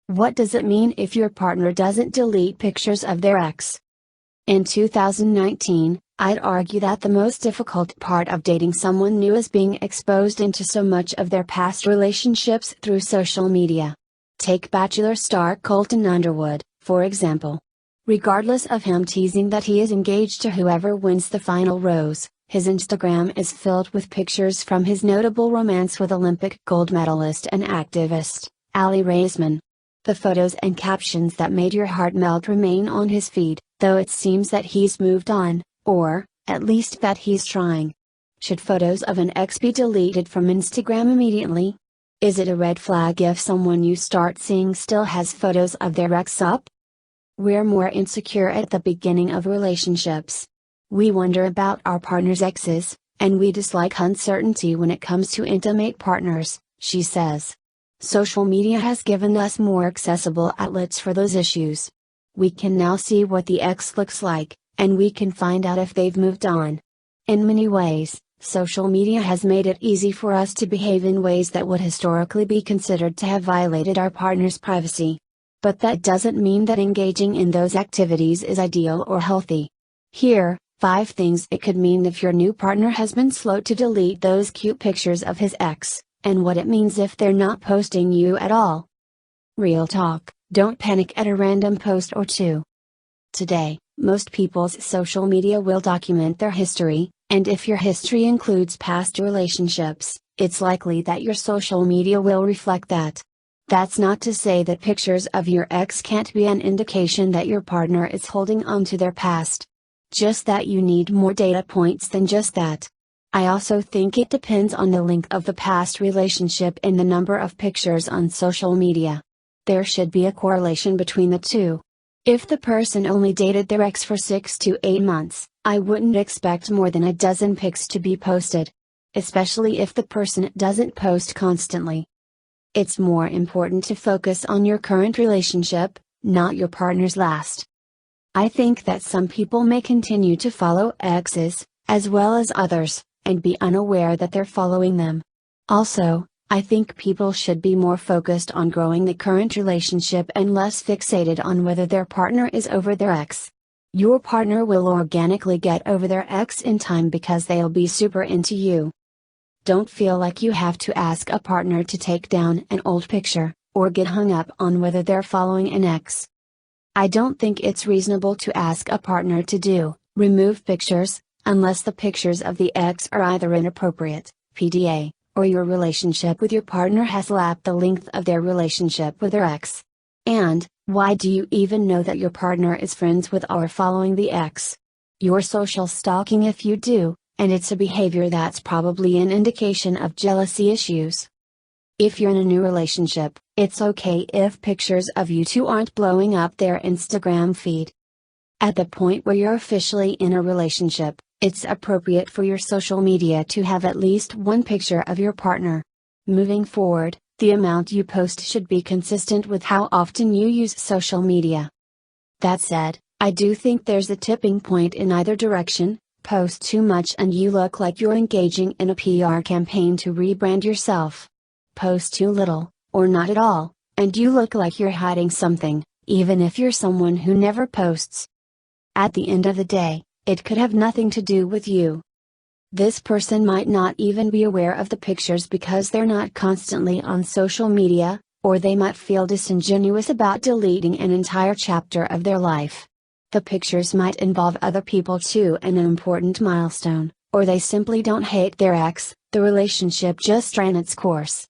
What does it mean if your partner doesn't delete pictures of their ex? In 2019, I'd argue that the most difficult part of dating someone new is being exposed into so much of their past relationships through social media. Take Bachelor star Colton Underwood, for example. Regardless of him teasing that he is engaged to whoever wins the final rose, his Instagram is filled with pictures from his notable romance with Olympic gold medalist and activist, Aly Raisman. The photos and captions that made your heart melt remain on his feed, though it seems that he's moved on, or, at least that he's trying. Should photos of an ex be deleted from Instagram immediately? Is it a red flag if someone you start seeing still has photos of their ex up? We're more insecure at the beginning of relationships. We wonder about our partner's exes, and we dislike uncertainty when it comes to intimate partners, she says. Social media has given us more accessible outlets for those issues. We can now see what the ex looks like, and we can find out if they've moved on. In many ways, social media has made it easy for us to behave in ways that would historically be considered to have violated our partner's privacy. But that doesn't mean that engaging in those activities is ideal or healthy. Here, 5 things it could mean if your new partner has been slow to delete those cute pictures of his ex, and what it means if they're not posting you at all. Real talk, don't panic at a random post or two. Today, most people's social media will document their history, and if your history includes past relationships, it's likely that your social media will reflect that. That's not to say that pictures of your ex can't be an indication that your partner is holding on to their past. Just that you need more data points than just that. I also think it depends on the length of the past relationship and the number of pictures on social media. There should be a correlation between the two. If the person only dated their ex for 6 to 8 months, I wouldn't expect more than a dozen pics to be posted. Especially if the person doesn't post constantly. It's more important to focus on your current relationship, not your partner's last. I think that some people may continue to follow exes, as well as others, and be unaware that they're following them. Also, I think people should be more focused on growing the current relationship and less fixated on whether their partner is over their ex. Your partner will organically get over their ex in time because they'll be super into you. Don't feel like you have to ask a partner to take down an old picture, or get hung up on whether they're following an ex. I don't think it's reasonable to ask a partner to remove pictures, unless the pictures of the ex are either inappropriate, PDA, or your relationship with your partner has lapped the length of their relationship with their ex. And, why do you even know that your partner is friends with or following the ex? You're social stalking if you do, and it's a behavior that's probably an indication of jealousy issues. If you're in a new relationship, it's okay if pictures of you two aren't blowing up their Instagram feed. At the point where you're officially in a relationship, it's appropriate for your social media to have at least one picture of your partner. Moving forward, the amount you post should be consistent with how often you use social media. That said, I do think there's a tipping point in either direction. Post too much and you look like you're engaging in a PR campaign to rebrand yourself. Post too little, or not at all, and you look like you're hiding something, even if you're someone who never posts. At the end of the day, it could have nothing to do with you. This person might not even be aware of the pictures because they're not constantly on social media, or they might feel disingenuous about deleting an entire chapter of their life. The pictures might involve other people too and an important milestone, or they simply don't hate their ex, the relationship just ran its course.